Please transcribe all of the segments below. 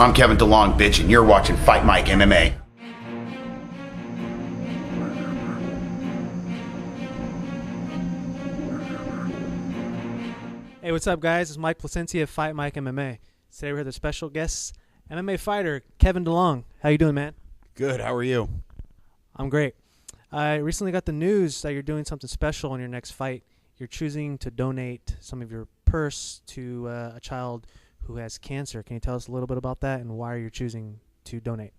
I'm Kevin Delong, bitch, and you're watching FightMike MMA. Hey, what's up, guys? It's Mike Placencia of FightMike MMA. Today we're here with a special guest, MMA fighter Kevin Delong. How you doing, man? Good. How are you? I'm great. I recently got the news that you're doing something special in your next fight. You're choosing to donate some of your purse to a child who has cancer. Can you tell us a little bit about that and why you're choosing to donate?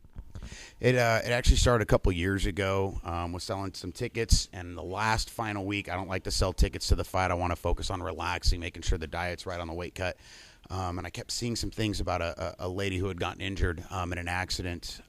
It actually started a couple years ago. Was selling some tickets, and the last final week, I don't like to sell tickets to the fight. I want to focus on relaxing, making sure the diet's right on the weight cut. And I kept seeing some things about a lady who had gotten injured in an accident,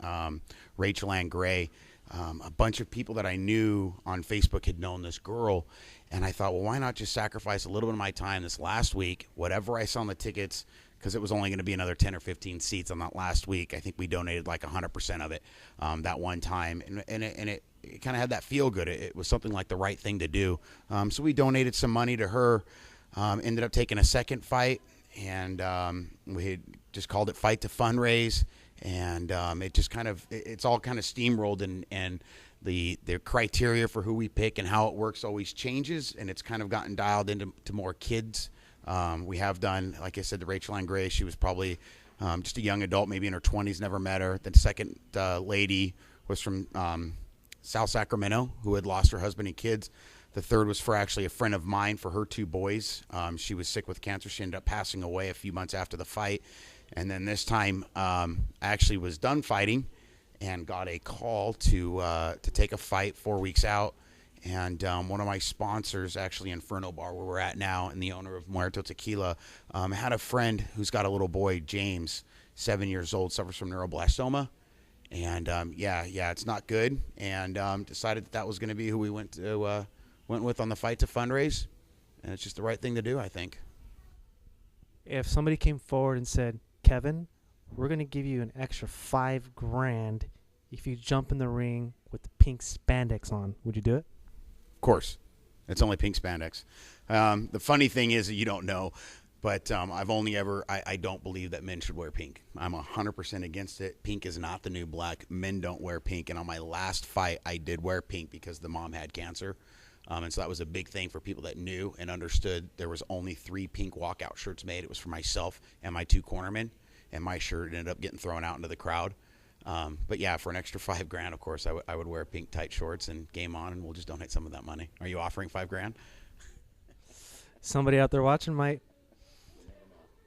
Rachel Ann Gray. A bunch of people that I knew on Facebook had known this girl, and I thought, well, why not just sacrifice a little bit of my time this last week, whatever I sell on the tickets, because it was only going to be another 10 or 15 seats on that last week. I think we donated like 100% of it that one time, and it kind of had that feel good. It was something like the right thing to do. So we donated some money to her, ended up taking a second fight, and we had just called it Fight to Fundraise, and it just kind of, it's all kind of steamrolled, and the criteria for who we pick and how it works always changes, and it's kind of gotten dialed into more kids. We have done, like I said, the Rachel Ann Gray. She was probably just a young adult, maybe in her 20s, never met her. The second lady was from South Sacramento, who had lost her husband and kids. The third was for actually a friend of mine for her two boys. She was sick with cancer. She ended up passing away a few months after the fight. And then this time, I actually was done fighting and got a call to take a fight 4 weeks out. And one of my sponsors, actually Inferno Bar, where we're at now, and the owner of Muerto Tequila, had a friend who's got a little boy, James, 7 years old, suffers from neuroblastoma. And, it's not good. And decided that was going to be who we went with on the Fight to Fundraise. And it's just the right thing to do, I think. If somebody came forward and said, Kevin, we're going to give you an extra $5,000 if you jump in the ring with the pink spandex on, would you do it? Of course. It's only pink spandex. The funny thing is that you don't know, but I don't believe that men should wear pink. I'm 100% against it. Pink is not the new black. Men don't wear pink. And on my last fight, I did wear pink because the mom had cancer. And so that was a big thing for people that knew and understood. There was only 3 pink walkout shirts made. It was for myself and my 2 cornermen, and my shirt ended up getting thrown out into the crowd. But yeah, for an extra $5,000, of course, I would wear pink tight shorts and game on, and we'll just donate some of that money. Are you offering $5,000? Somebody out there watching might.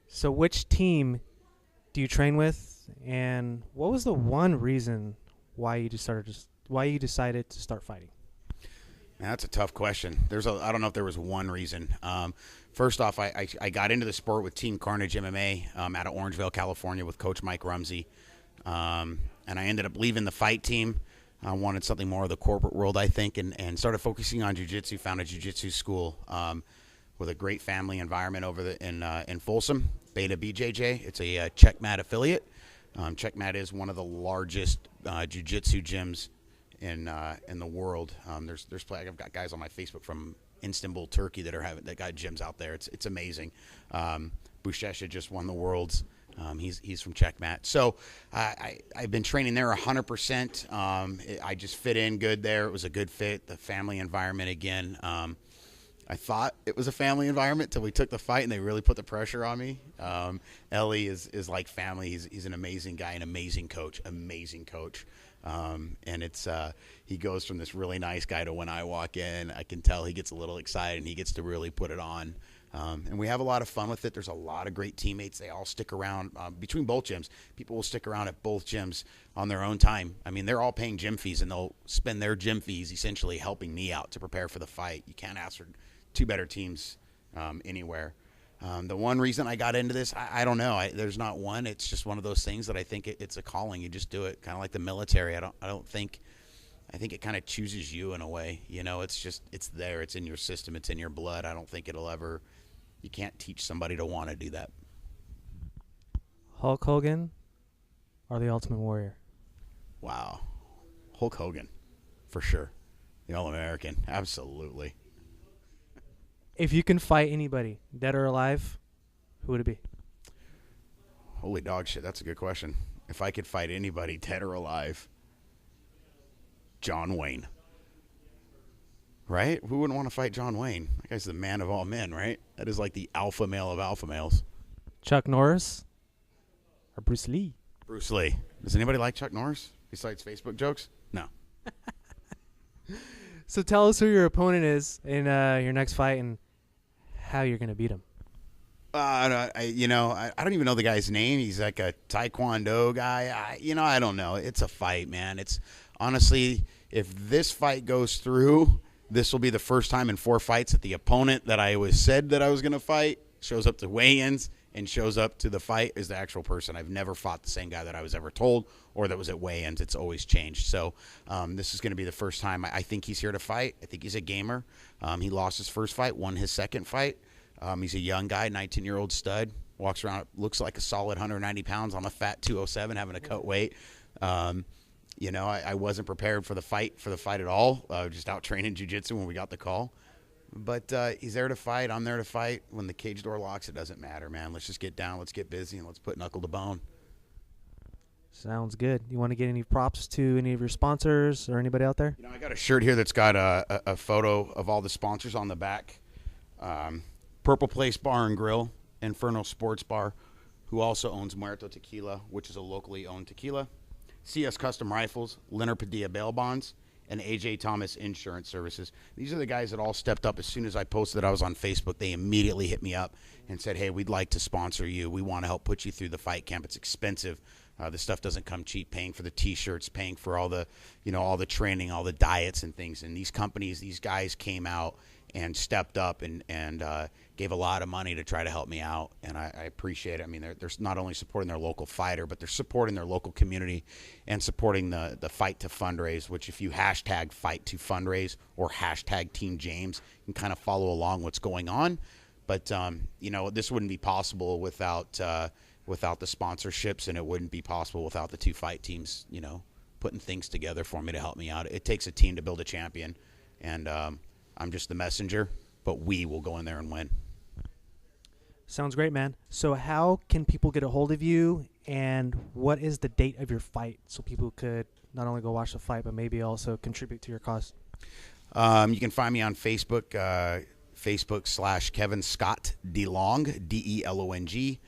So which team do you train with, and what was the one reason why you decided to start fighting? Man, that's a tough question. I don't know if there was one reason. First off, I got into the sport with Team Carnage MMA out of Orangevale, California, with Coach Mike Rumsey. And I ended up leaving the fight team. I wanted something more of the corporate world, I think, and started focusing on jiu-jitsu, found a jiu-jitsu school with a great family environment over in Folsom, Beta BJJ. It's a Checkmat affiliate. Checkmat is one of the largest jiu-jitsu gyms in the world. I've got guys on my Facebook from Istanbul, Turkey that got gyms out there. It's amazing. Bushesha just won the Worlds. He's from Checkmat. So I've been training there 100%. I just fit in good there. It was a good fit. The family environment again. I thought it was a family environment till we took the fight and they really put the pressure on me. Ellie is like family. He's an amazing guy, an amazing coach. And he goes from this really nice guy to when I walk in, I can tell he gets a little excited and he gets to really put it on. And we have a lot of fun with it. There's a lot of great teammates. They all stick around between both gyms. People will stick around at both gyms on their own time. I mean, they're all paying gym fees, and they'll spend their gym fees essentially helping me out to prepare for the fight. You can't ask for 2 better teams anywhere. The one reason I got into this, I don't know. There's not one. It's just one of those things that I think it's a calling. You just do it, kind of like the military. I think it kind of chooses you in a way. You know, it's there. It's in your system. It's in your blood. I don't think you can't teach somebody to want to do that. Hulk Hogan or the Ultimate Warrior? Wow. Hulk Hogan, for sure. The All-American, absolutely. If you can fight anybody, dead or alive, who would it be? Holy dog shit, that's a good question. If I could fight anybody, dead or alive, John Wayne. Right? Who wouldn't want to fight John Wayne? That guy's the man of all men, right? That is like the alpha male of alpha males. Chuck Norris or Bruce Lee? Bruce Lee. Does anybody like Chuck Norris besides Facebook jokes? No. So tell us who your opponent is in your next fight and how you're going to beat him. I don't even know the guy's name. He's like a Taekwondo guy. I don't know. It's a fight, man. It's honestly, if this fight goes through, this will be the first time in 4 fights that the opponent that I was said that I was going to fight shows up to weigh-ins and shows up to the fight is the actual person. I've never fought the same guy that I was ever told or that was at weigh-ins. It's always changed. So this is going to be the first time. I think he's here to fight. I think he's a gamer. He lost his first fight, won his second fight. He's a young guy, 19-year-old stud. Walks around, looks like a solid 190 pounds. I'm a fat 207, having to cut weight. I wasn't prepared for the fight at all. Just out training jiu-jitsu when we got the call. But he's there to fight. I'm there to fight. When the cage door locks, it doesn't matter, man. Let's just get down. Let's get busy, and let's put knuckle to bone. Sounds good. You want to get any props to any of your sponsors or anybody out there? I got a shirt here that's got a photo of all the sponsors on the back. Purple Place Bar and Grill, Inferno Sports Bar, who also owns Muerto Tequila, which is a locally owned tequila. CS Custom Rifles, Leonard Padilla Bail Bonds, and AJ Thomas Insurance Services. These are the guys that all stepped up as soon as I posted that I was on Facebook. They immediately hit me up and said, hey, we'd like to sponsor you. We want to help put you through the fight camp. It's expensive. This stuff doesn't come cheap, paying for the T-shirts, paying for all the, all the training, all the diets and things. And these companies, these guys came out and stepped up and gave a lot of money to try to help me out, and I appreciate it. I mean, they're not only supporting their local fighter, but they're supporting their local community and supporting the Fight to Fundraise, which if you hashtag Fight to Fundraise or hashtag Team James, you can kind of follow along what's going on. But, this wouldn't be possible without the sponsorships, and it wouldn't be possible without the 2 fight teams, putting things together for me to help me out. It takes a team to build a champion, and I'm just the messenger, but we will go in there and win. Sounds great, man. So how can people get a hold of you, and what is the date of your fight so people could not only go watch the fight, but maybe also contribute to your cause? You can find me on Facebook, Facebook/Kevin Scott Delong, DELONG.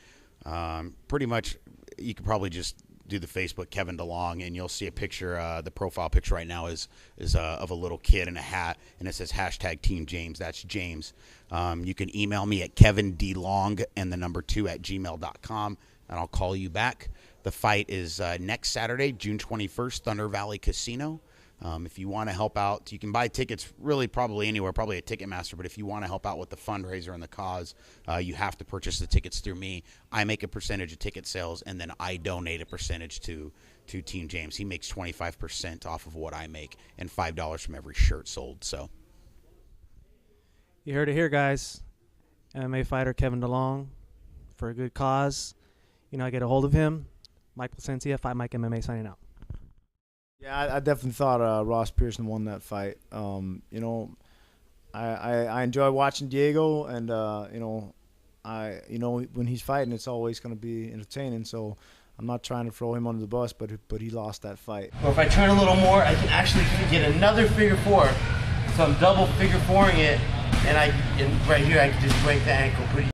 Pretty much, you could probably just do the Facebook Kevin DeLong, and you'll see a picture. The profile picture right now is of a little kid in a hat, and it says hashtag Team James. That's James. You can email me at kevindelong and the number 2 at gmail.com, and I'll call you back. The fight is next Saturday, June 21st, Thunder Valley Casino. If you want to help out, you can buy tickets really probably anywhere, probably at Ticketmaster. But if you want to help out with the fundraiser and the cause, you have to purchase the tickets through me. I make a percentage of ticket sales, and then I donate a percentage to Team James. He makes 25% off of what I make, and $5 from every shirt sold. So you heard it here, guys. MMA fighter Kevin DeLong for a good cause. I get a hold of him. Mike Placencia, FightMike MMA signing out. Yeah, I definitely thought Ross Pearson won that fight. I enjoy watching Diego, and when he's fighting, it's always going to be entertaining. So I'm not trying to throw him under the bus, but he lost that fight. Or if I turn a little more, I can actually get another figure 4. So I'm double figure 4ing it, and right here I can just break the ankle pretty.